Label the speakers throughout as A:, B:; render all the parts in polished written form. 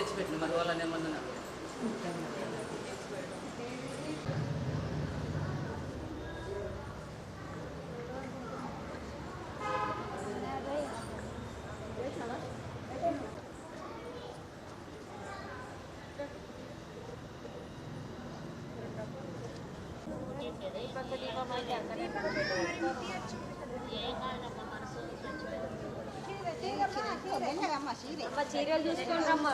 A: తెచ్చిపెట్టిన మరి వాళ్ళని ఏమన్నా
B: చీరలు చూసుకొని రమ్మా.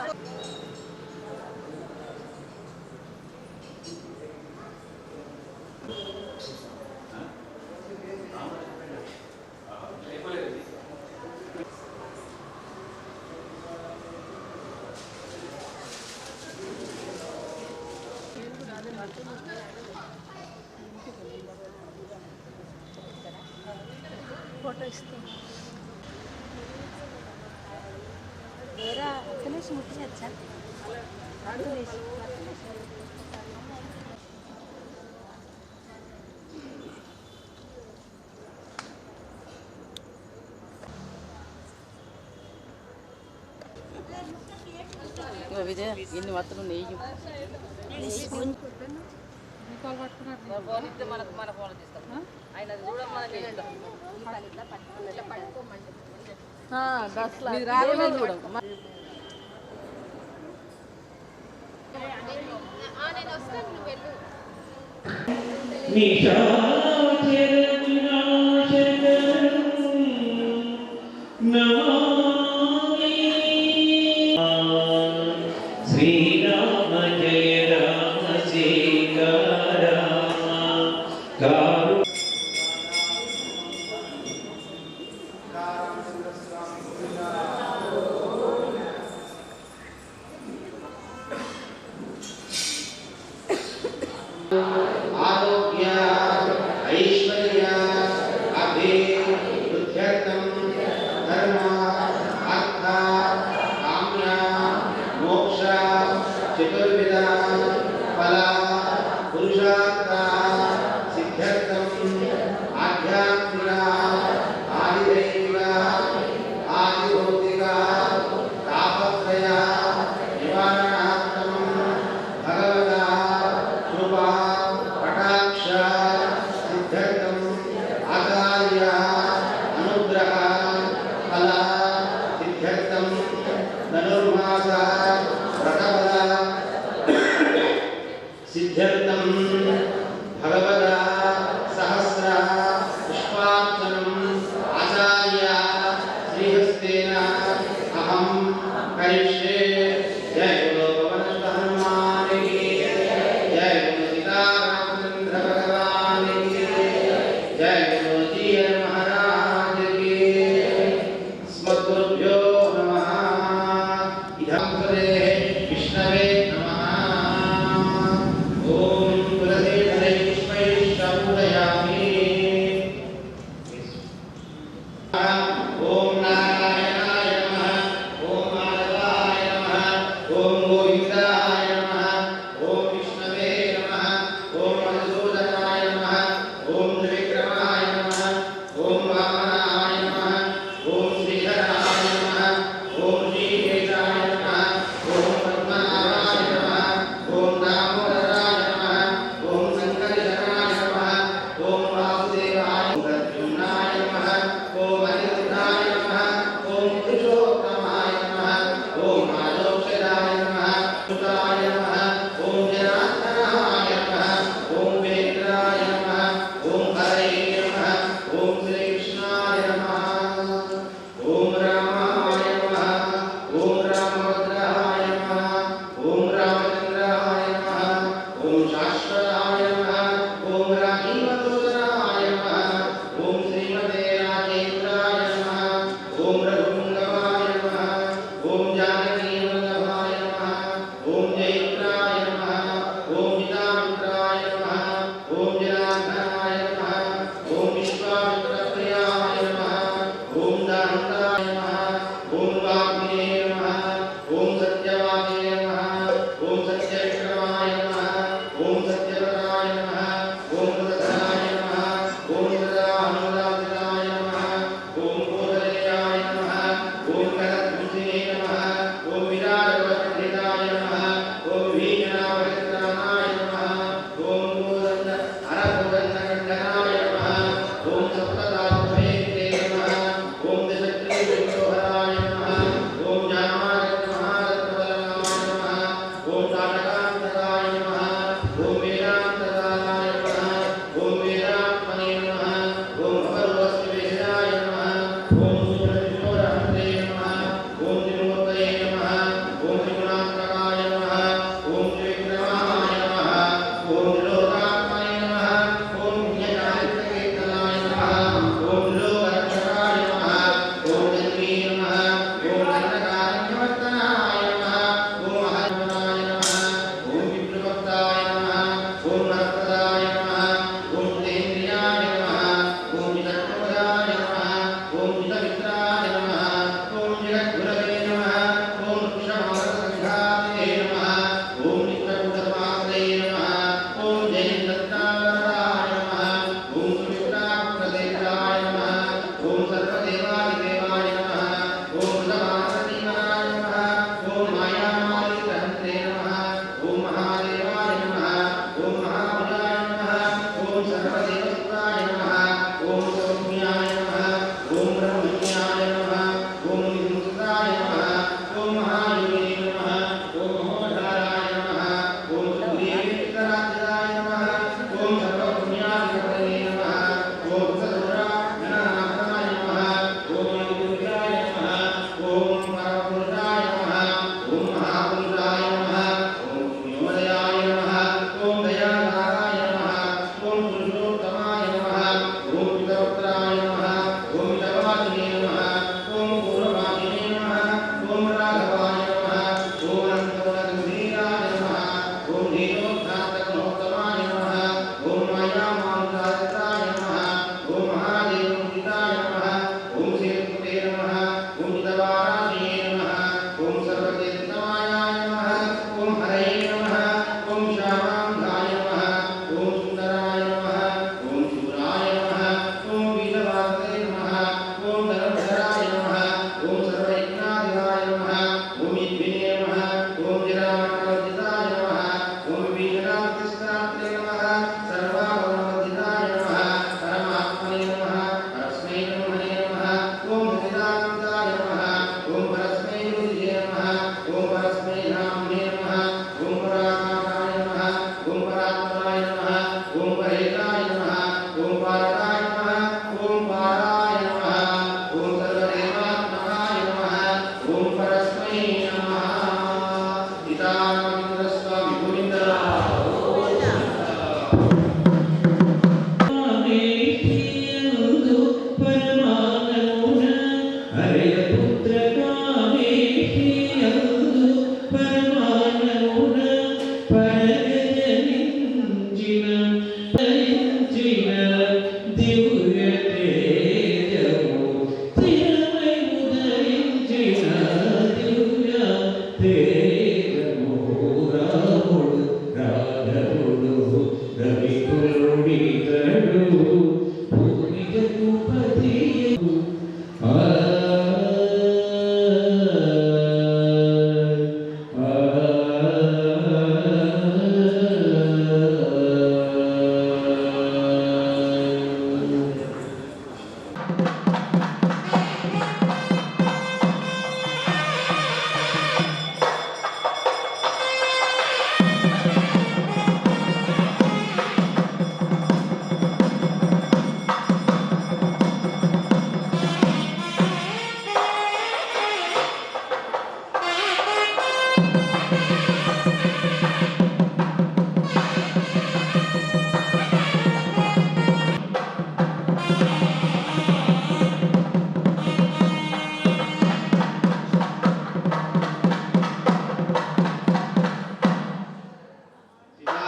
B: ఫోటో ఇస్తాం వేరే అక్కనేసి ముట్టించచ్చా
A: విజయ ఎన్ని మాత్రం నెయ్యి మనకు మన ఫోన్ తీస్తాం ఆయన చూడమని చూడం
C: శ్రీరామ జయ రామ సీతారామ కారు ఆరోగ్య ఐశ్వర్య అభివృద్ధ్యర్థం ధర్మ అర్థ కామ్య మోక్ష చతుర్విధ ఫల పురుషార్థ సిద్ధ్యర్థం ఆధ్యాత్మిక ఆదిదైవిక ఆదిభౌతిక తాపత్రయ నివారణార్థం భగవత కృపా కటాక్ష సిద్ధ్యర్థం ఆచార్య అనుగ్రహ ఫల సిద్ధ్యర్థం ధనుర్మాస వ్రతఫల సిద్ధ్యర్థం భగవత సహస్ర పుష్పార్చనం ఆచార్య శ్రీహస్తేన అహం కరిష్యే. జయ గురు పవన హనుమాన్ కీ జయ గురు సీతారామచంద్ర భగవాన్ కీ జయ గురు జీయర్ మహారాజ్ కీ. స్మద్గురుభ్యో నమః. ఇదం విష్ణవే నమః. ఓం తులసీ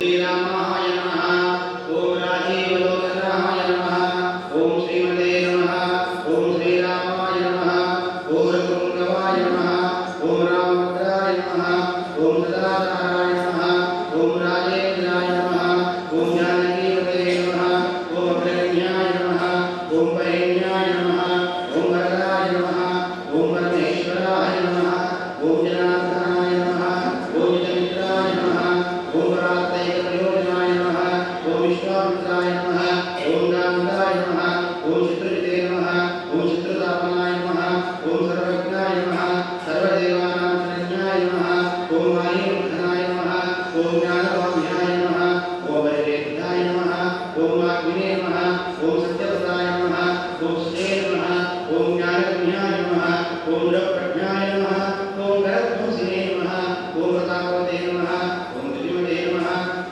C: श्रीरामाय नमः ओम राजीवलोचनाय नमः ओम श्रीमते नमः ओम श्रीरामाय नमः ओम रघुपुंगवाय नमः ओम रामभद्राय नमः ओम सदाचाराय नमः ओम राजेन्द्राय नमः ओम जानकीपते नमः ओम अग्रगण्याय नमः ओम वरेण्याय नमः ओम वरदाय नमः ओम परमेश्वराय नमः ओम जनार्दनाय नमः ओम जनित्राय नमः ओम परात्तैकप्रयोजनाय नमः ओम विश्वामित्राय नमः ओम दानन्दाय नमः ओम चित्रजिते नमः ओम चित्रतापनाय नमः ओम सर्वज्ञाय नमः सर्वदेवानां शरण्याय नमः ओम वायुर्धनाय नमः ओम ज्ञानवाम्याय नमः ओम वैरेभ्याय नमः ओम वाग्मिने नमः ओम सत्यव्रताय नमः ओम सुते नमः ओम ज्ञानगम्याय नमः ओम रप्रज्ञाय नमः ओम गरध्वंसिने नमः ओम प्रतापवते नमः ओम द्युतिमते नमः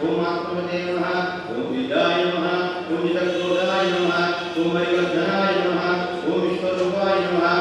C: ओम आत्मवते नमः ओम विद्याय नमः ओम जितक्रोधाय नमः ओम हरिवर्धनाय नमः ओम विश्वरूपाय नमः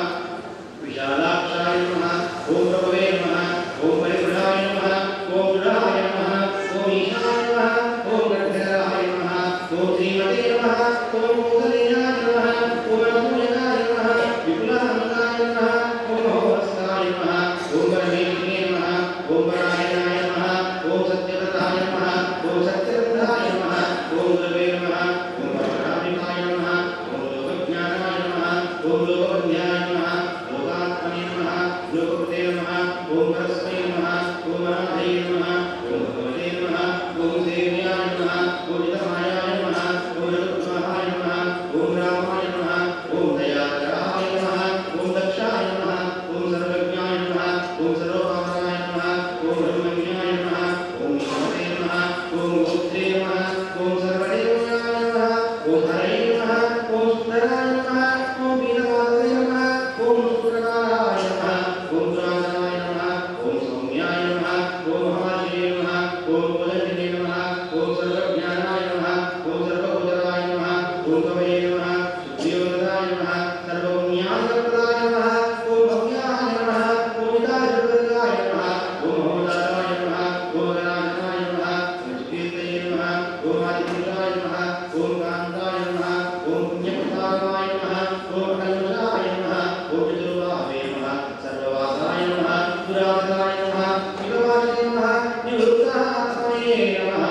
C: विशालाक्षाय नमः ओम प्रभवे नमः ओम परिवृढाय नमः ओम दृढाय नमः ओम ईशाय नमः ओम गणधराय नमः ओम श्रीमते नमः ओम मोदनीयाय नमः ओम अनूयनाय नमः विपुलानन्दाय नमः ओम महोत्सवाय नमः ओम परमेश्वरे नमः ओम परायणाय नमः ओम सत्यव्रताय नमः ओम सत्यव्रताय नमः ओम गुरवे नमः ओम परमात्माय नमः ओम लोकज्ञानाय नमः ओम लोकवन्द्याय नमः लोकात्मने नमः लोकपते नमः ओम परस्मै नमः ओम अनाथये नमः ओम भगवते नमः ओम देव्याय नमः ओम जितमायाय नमः ओम रघुत्तमाय नमः ओम रामाय नमः ओम दयाकराय नमः ओम दक्षाय नमः ओम सर्वज्ञाय नमः ओम सर्वपावनाय नमः ओम ब्रह्मज्ञाय नमः ओम ईश्वरे नमः ओम गोत्रे नमः ओम सर्वदेवाय नमः ओम हरये नमः ओम सुन्दराय नमः ओम वीरवादये नमः ओम सुप्रकाराय नमः ओम पुरातनाय नमः ओम सौम्याय नमः ओम महाशये नमः ओम कुलजने नमः ओम सर्वज्ञानाय नमः ओम सर्वभूतराय नमः ओम कवये नमः सुप्रियोदाय नमः सर्वज्ञानप्रदाय नमः ओम भव्याय नमः ओम हिताजवर्गाय नमः ओम महोदाय नमः ओम गणानाय नमः ओम कीर्तये नमः ओम आदिपुरुषाय नमः ओम कान्ताय नमः ओम पुण्यप्रदाय नमः ओम कल्मषाय नमः ओम चतुर्बाहवे नमः सर्ववासाय नमः पुरातनाय नमः शिववासने नमः निवृत्तात्मने नमः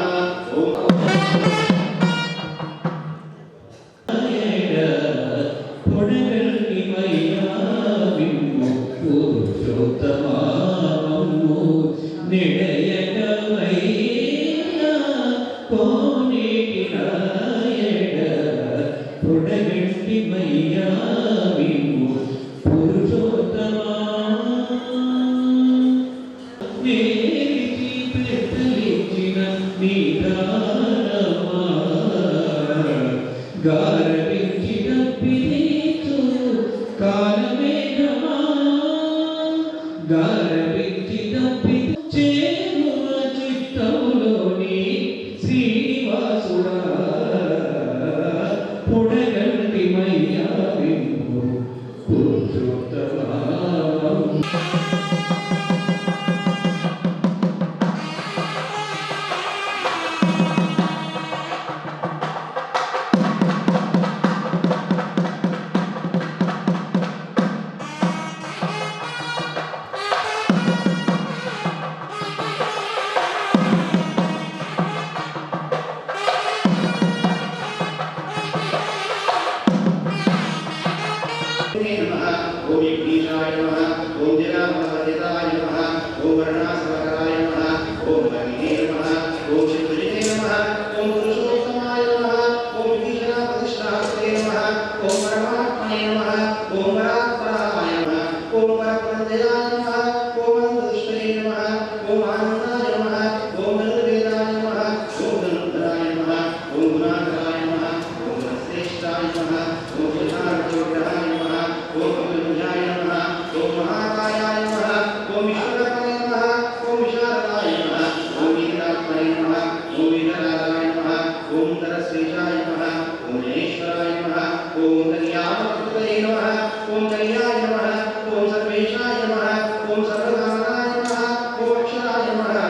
C: ओम ओम यज्ञेशाय नमः ओम जनामहवदिताय नमः ओम वर्णासवराय नमः ओम भगिने नमः ओम चित्रजिते नमः ओम पुरुषोत्तमाय नमः ओम विभीषणप्रतिष्ठास्ते नमः ओम परमात्मने नमः ओम परात्पराय नमः ओम परमवन्द्याय नमः ओम अनन्तदुष्टये नमः ओम आनन्दाय नमः ओम धनुर्वेदाय नमः ओम धनुर्धराय नमः ओम गुणाधराय नमः ओम गुणश्रेष्ठाय नमः ओम विघ्नार्थिविग्रहाय नमः ओम अग्रभुजाय नमः ओम महाकायाय नमः ओम विश्वकर्मणे नमः ओम विशारदाय नमः ओम वीरात्मने नमः ओम वीरराजाय नमः ओम तरस्वेशाय नमः ओम जनेश्वराय नमः ओम कल्याणप्रदये नमः ओम कल्याय नमः ओम सर्वेशाय नमः ओम सर्वकामनाय नमः ओम अक्षराय नमः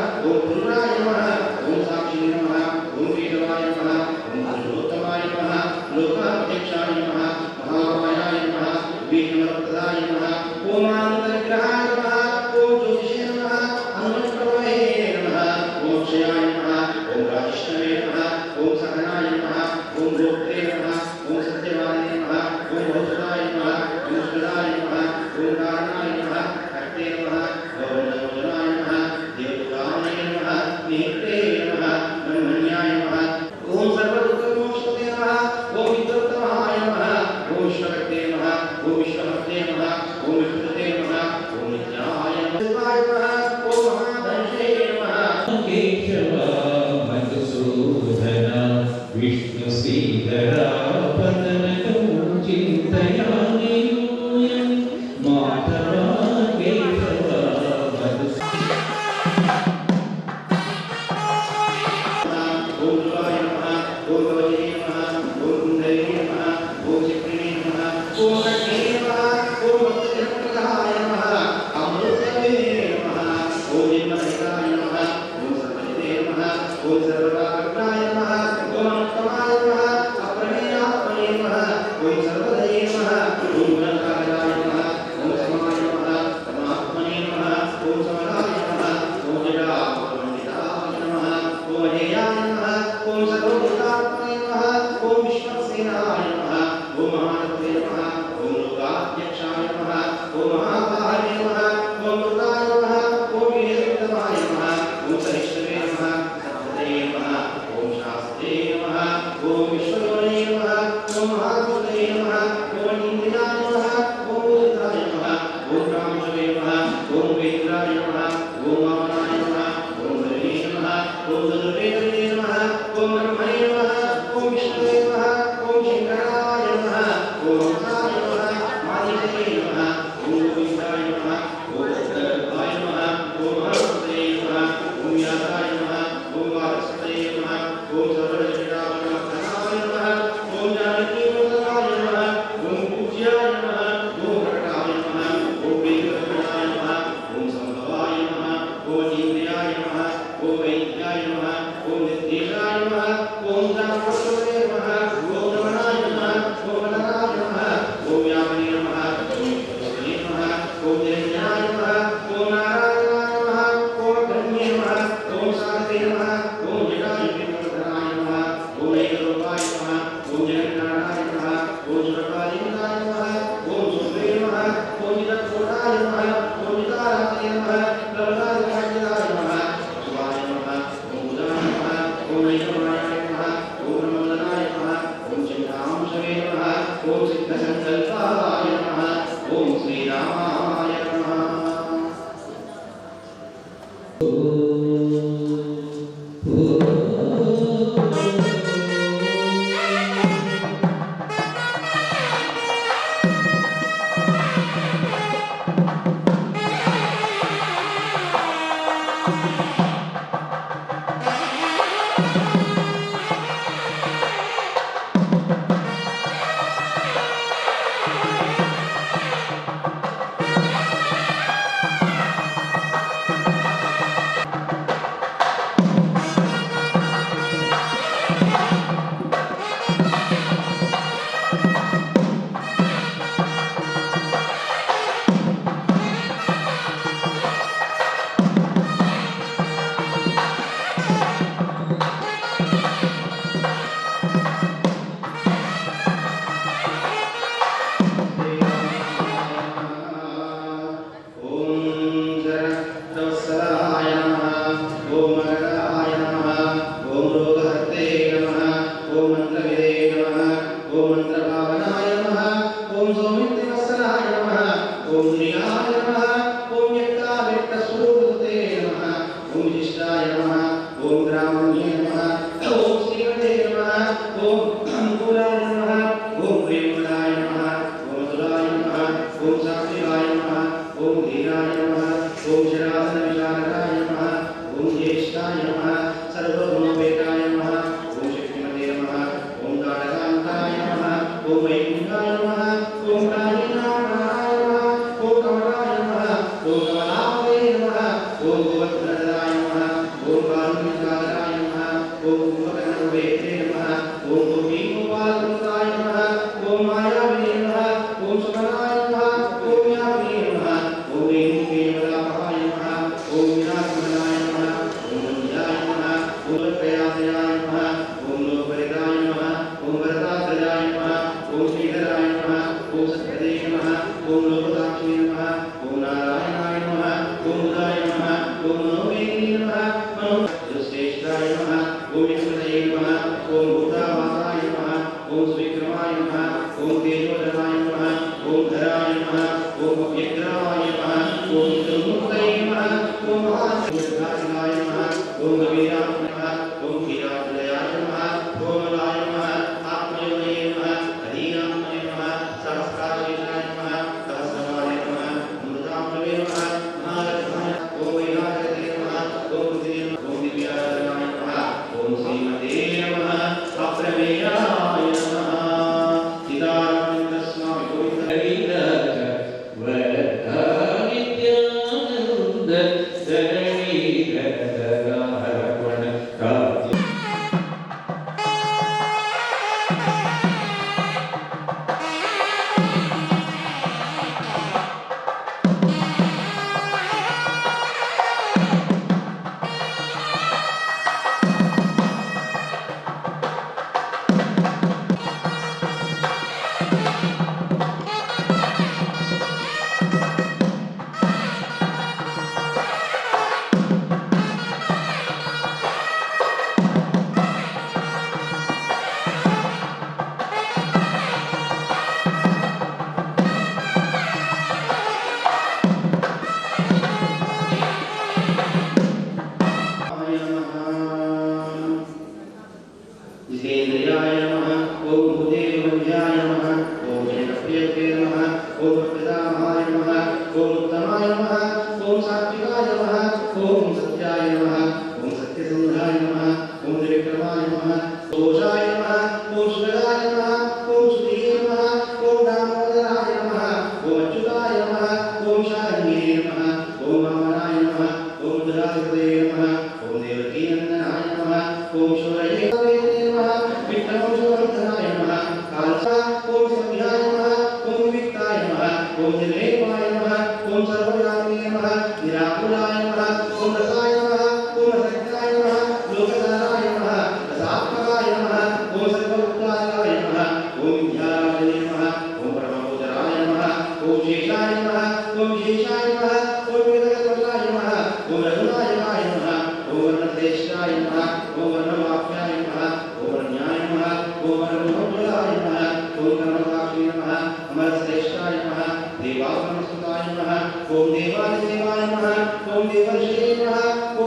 C: ओम देवाय नमः ओम देवर्षे नमः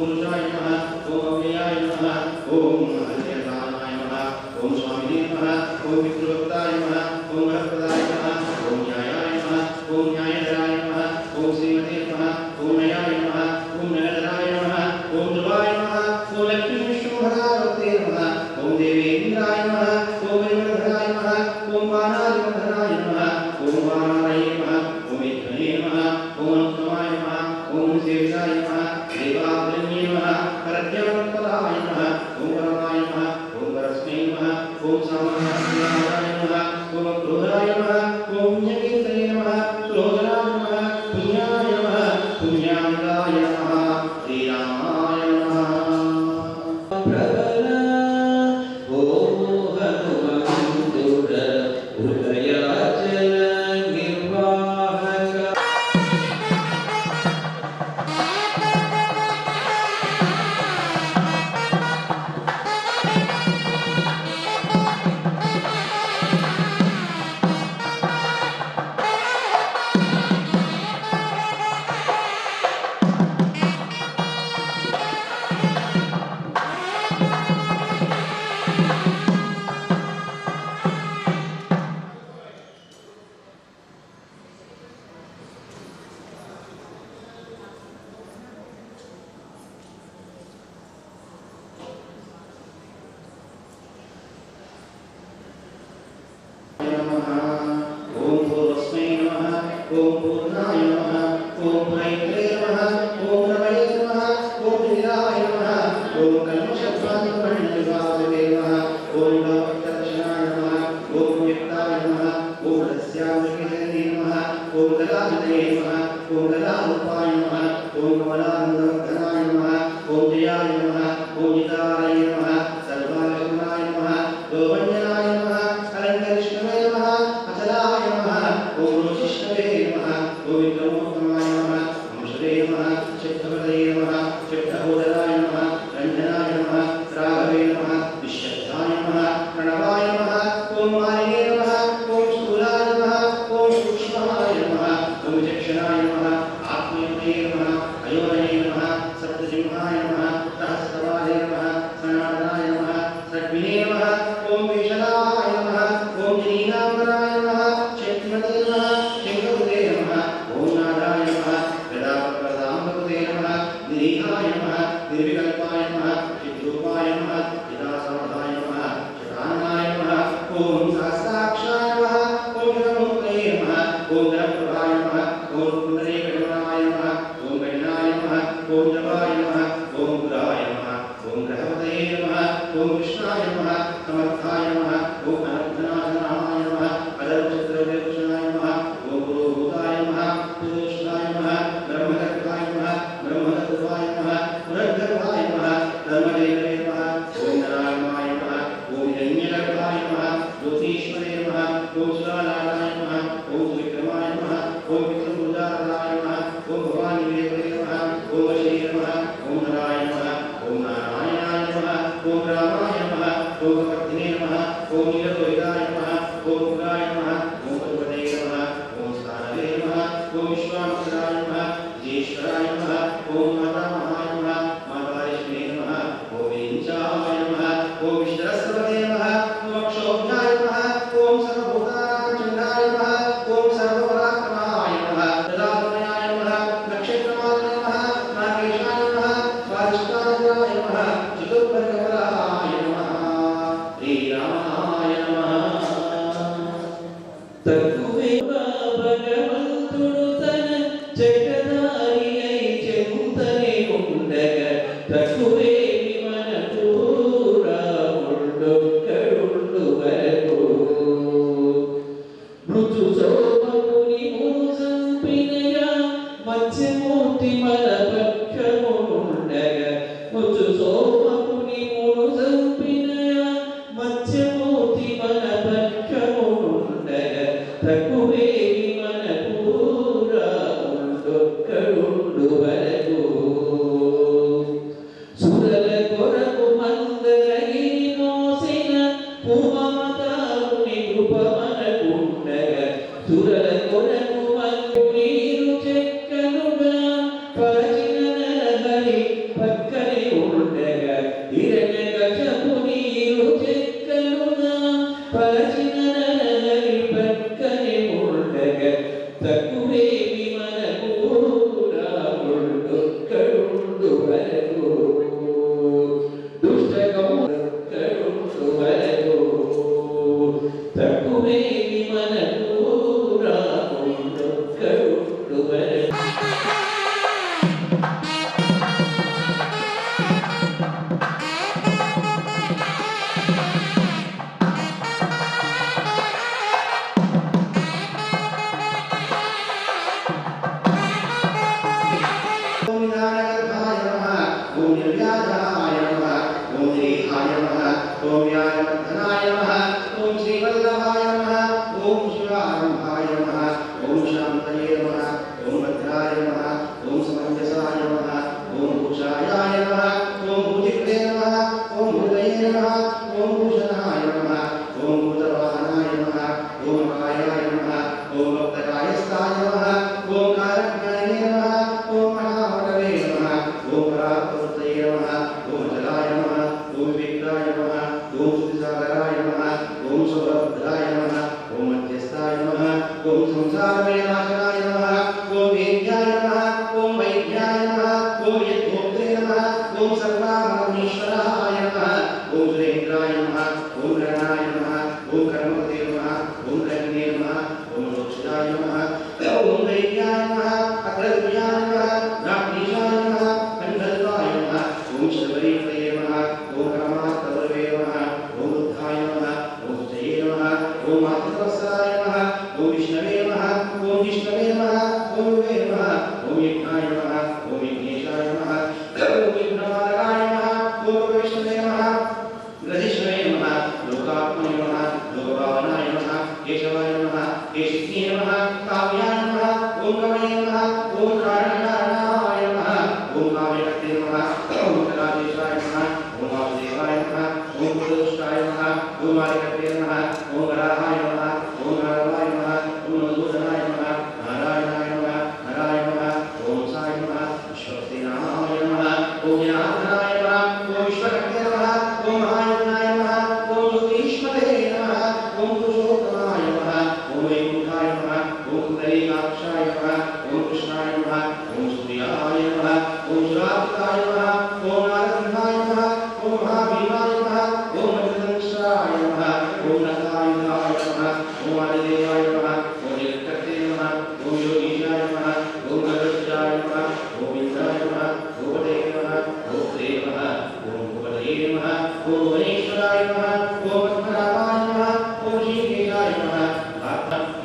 C: पुरुषाय नमः ओम अव्ययाय नमः ओम हरिहराय नमः ओम स्वामिने नमः ओम पितृभक्ताय नमः ओम वरप्रदाय नमः ओम न्यायाय नमः ओम न्यायधराय नमः ओम श्रीमते नमः ओम नयाय नमः ओम नयनधराय नमः ओम ध्रुवाय नमः ओम लक्ष्मी विष्णुभरावते नमः ओम देवेन्द्राय नमः ओम वैमनधराय नमः ओम वानाधिपधराय नमः ओम वानाय नमः ओम विघ्ने नमः ओम अनुत्तमाय नमः ओम सेविताय नमः देवाग्रण्ये नमः परद्यापदाय नमः ओम परमाय नमः ओम परस्मै नमः ओम सामनाय नमः ओम क्रोधाय नमः ओम पुण्यकीर्तये नमः सुरोधनाय नमः पुण्याय नमः पुण्याङ्गाय नमः श्रीरामाय नमः
D: प्रबल ओम हनुमंतुर हृदयाचल निर्वाहक
C: ओम पूर्वस्मै नमः ओम पूर्णाय नमः ओम मैत्रे नमः ओम नमये नमः ओम वीराय नमः ओम कल्मषध्वनिर्वासवे नमः ओम भक्तदर्शनाय नमः ओम युक्ताय नमः ओम रस्यामृगेन्द्रे नमः ओम गलाधरे नमः ओम गलारूपाय नमः ओम कमलानन्दवर्धनाय नमः ओम जयाय नमः ओम जिताय नमः सर्वालक्ष्मणाय नमः गोवञ्जनाय नमः अलङ्करिष्णवे नमः अचलाय नमः ओम रोचिष्णवे नमः ओम विक्रमोत्तमाय नमः ओम श्री नमः चित्तवदये नमः चित्तहोदराय नमः रञ्जनाय नमः राघवे नमः विश्वनाय नमः प्रणवाय नमः ओम मालिने नमः ओम स्थूलाय नमः ओम सूक्ष्माय नमः ओम विचक्षणाय नमः आत्मने नमः अयोनये नमः सप्तजिह्वाय नमः सहस्रवादे नमः सनातनाय नमः षड्विने नमः ओम विशलाय नमः ओम जनीनाम्बराय नमः चैत्रमते नमः शङ्खपुते नमः ओम नादाय नमः गदापदाम्बपुते नमः निरीहाय नमः निर्विकल्पाय नमः चिद्रूपाय नमः चिदासमधाय नमः चिदाननाय नमः ओम सहस्राक्षाय नमः ओम गणमूर्तये नमः ओम गणप्रभाय नमः ओम पुनरेकगमनाय नमः ओम गणनाय नमः ओम जपाय नमः ओम गुराय नमः ओम ग्रहपतये नमः ओम कृष्णाय नमः समर्थाय नमः ओम अनर्थनाशनाय नमः अदर्शद्रव्यभूषणाय नमः ओम पुरोभूताय नमः पुरुषाय नमः ब्रह्मगर्भाय नमः ब्रह्मगर्भाय नमः पुरगर्भाय नमः धर्मदेवये नमः ओम नारायणाय नमः ओम हिरण्यगर्भाय नमः ज्योतिष्मणे नमः ओम सुरालालाय नमः ओम विक्रमाय नमः ओम विक्रमोदाराय नमः ओम भवानीदेवये नमः ओम श्री नमः ओम हराय नमः ओम नारायणाय नमः ओम रामाय नमः ओम भक्तिने नमः ओम नीललोहिताय नमः ओम उग्राय नमः ओम पर्वते नमः ओम स्थानवे नमः ओम विश्वामित्राय नमः विजेश्वराय नमः ओम मातामहाय नमः मातारिष्णे नमः ओम वेञ्चाय नमः ओम विश्वरस्वते नमः ओम अक्षोभ्याय नमः ओम सर्वभूतानां नमः ओम सर्वपराक्रमाय नमः ददातमयाय नमः नक्षत्रमाय नमः नागेशाय नमः स्वादिष्टाय नमः चतुर्वर्गफलाय नमः श्रीरामाय नमः
D: तकुवे भगवंतुడు తన జగదారి అయి చెంతనే ఉండగ తకువే మనకు రాముడొక్కడుండు వరకు మృదు సోమముని మును సంపినయా మత్స్యమూర్తి మన పక్షము ఉండగ మృదు సోమ
C: ओम निर्व्याधाय नमः ओम देहाय नमः ओम व्यायवर्धनाय नमः ओम श्रीवल्लभाय नमः ओम शिवारंभाय नमः ओम शांतये नमः ओम भद्राय नमः ओम समंजसाय नमः ओम भूषायाय नमः ओम भूजित्वे नमः ओम हृदये नमः ओम भूषणाय नमः ओम भूतवाहनाय नमः ओम कायाय नमः ओम भक्तकायस्थाय नमः ओम कारज्ञाने नमः ओम महामण्डले नमः ओम परात्परतये नमः ओम जलाय नमः ओम विक्राय नमः ओम सुतिसागराय नमः ओम सौरभद्राय नमः ओम मध्यस्थाय नमः ओम संसारमेनाशनाय नमः ओम वेद्याय नमः ओम वैद्याय नमः ओम यज्ञोक्ते नमः ओम सर्वामणीश्वराय नमः ओम सुरेन्द्राय नमः ओम गणाय नमः ओम कर्मपते नमः ओम कर्णे नमः ओम लोक्षिताय नमः ओम दैत्याय नमः अग्रद्वयाय नमः नागनीशाय नमः खण्डल्वाय नमः ओम शबरीपतये नमः ओम रामात्तवर्वे नमः ओम बुद्धाय नमः ओम जये नमः ओम मातृवत्सलाय नमः ओम विष्णवे नमः ओम विष्णवे नमः ओम विवे नमः ओम यज्ञाय नमः ओम यज्ञेशाय नमः ओम विघ्नवादकाय नमः ओम वैष्णवे नमः ग्रहिष्णवे नमः लोकात्मने नमः लोकभावनाय नमः केशवाय नमः केशिके नमः काव्याय नमः ओम कवये नमः ओम कारणकारणाय नमः ओम काव्यकर्ते नमः ओम कलादेशाय नमः ओम वासुदेवाय नमः ओम कुलदुष्टाय नमः ओम आर्यकर्ते नमः ओम वराहाय नमः ओम नारदाय नमः ओम मधुसूदनाय नमः नारायणाय नमः नारायण नमः ओम साय नमः विश्वक्सेनाय नमः ओम जनार्दनाय नमः ओम विश्वकर्ते नमः ओम महायज्ञाय नमः ओम ज्योतिष्मते नमः ओम पुरुषोत्तमाय नमः ओम वैकुंठाय नमः ओम कुंडलीकाक्षाय नमः ओम कृष्णाय नमः ओम सूर्याय नमः ओम सुराधिकाय नमः ओम नारसिंहाय नमः ओम महाभीमाय नमः ओम वज्रदंशाय नमः ओम नकायुधाय नमः ओम आदिदेवाय नमः ओम जगत्कर्ते नमः ओम योगीशाय नमः ओम गरुडाय नमः ओम इंद्राय नमः ओम पते नमः ओम प्रे नमः ओम भूपतये नमः ओम भुवनेश्वराय नमः ओम पद्मनाभाय नमः ओम ऋषिकेशाय नमः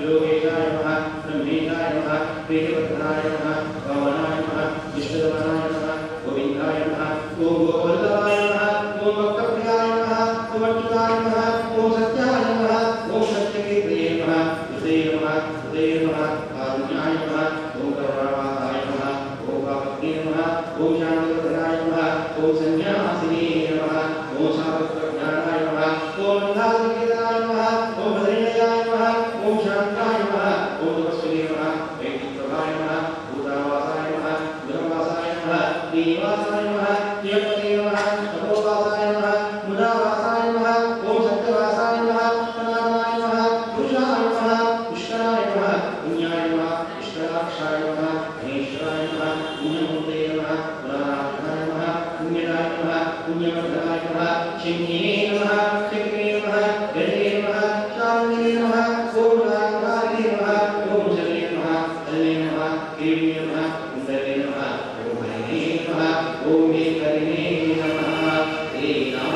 C: योगेशाय नमः ब्रह्मेशाय नमः प्रियवर्धनाय नमः वामनाय नमः विष्णुदमनाय नमः गोविन्दाय नमः ओम गोवल्लभाय नमः ओम भक्तप्रियाय नमः ओम अच्युताय नमः ओम सत्याय नमः ओम सत्यकीर्तये नमः हृदये नमः कारुण्याय नमः ओम करुणावासाय नमः ओम कापत्ये नमः ओम शान्तिवर्धनाय नमः ओम सन्न्यासिने नमः ओम सावत्रज्ञानाय नमः ओम अन्धाधिकेतनाय नमः ओम भद्रयाय नमः ओम शान्ताय नमः ओम तपस्विने नमः वैदिकप्रभाय नमः भूतावासाय नमः गुणवासाय नमः श्रीनिवासाय नमः जयपते नमः तपोवासाय नमः मुदावासाय नमः ओम सत्यवासाय नमः सनातनाय नमः पुरुषाय नमः पुष्कराय नमः पुण्याय नमः पुष्कराक्षाय नमः महेश्वराय नमः पुण्यमूर्ते नमः पुराणाय नमः पुण्यदाय नमः पुण्यवर्धनाय नमः शिन्ये नमः शक्रे नमः गणे नमः शालिने नमः ओम रामकारिणे नमः ओम जले नमः जले नमः केवले नमः कुंडले नमः ओम हरिणे नमः ओम एकरिणे नमः हे नाम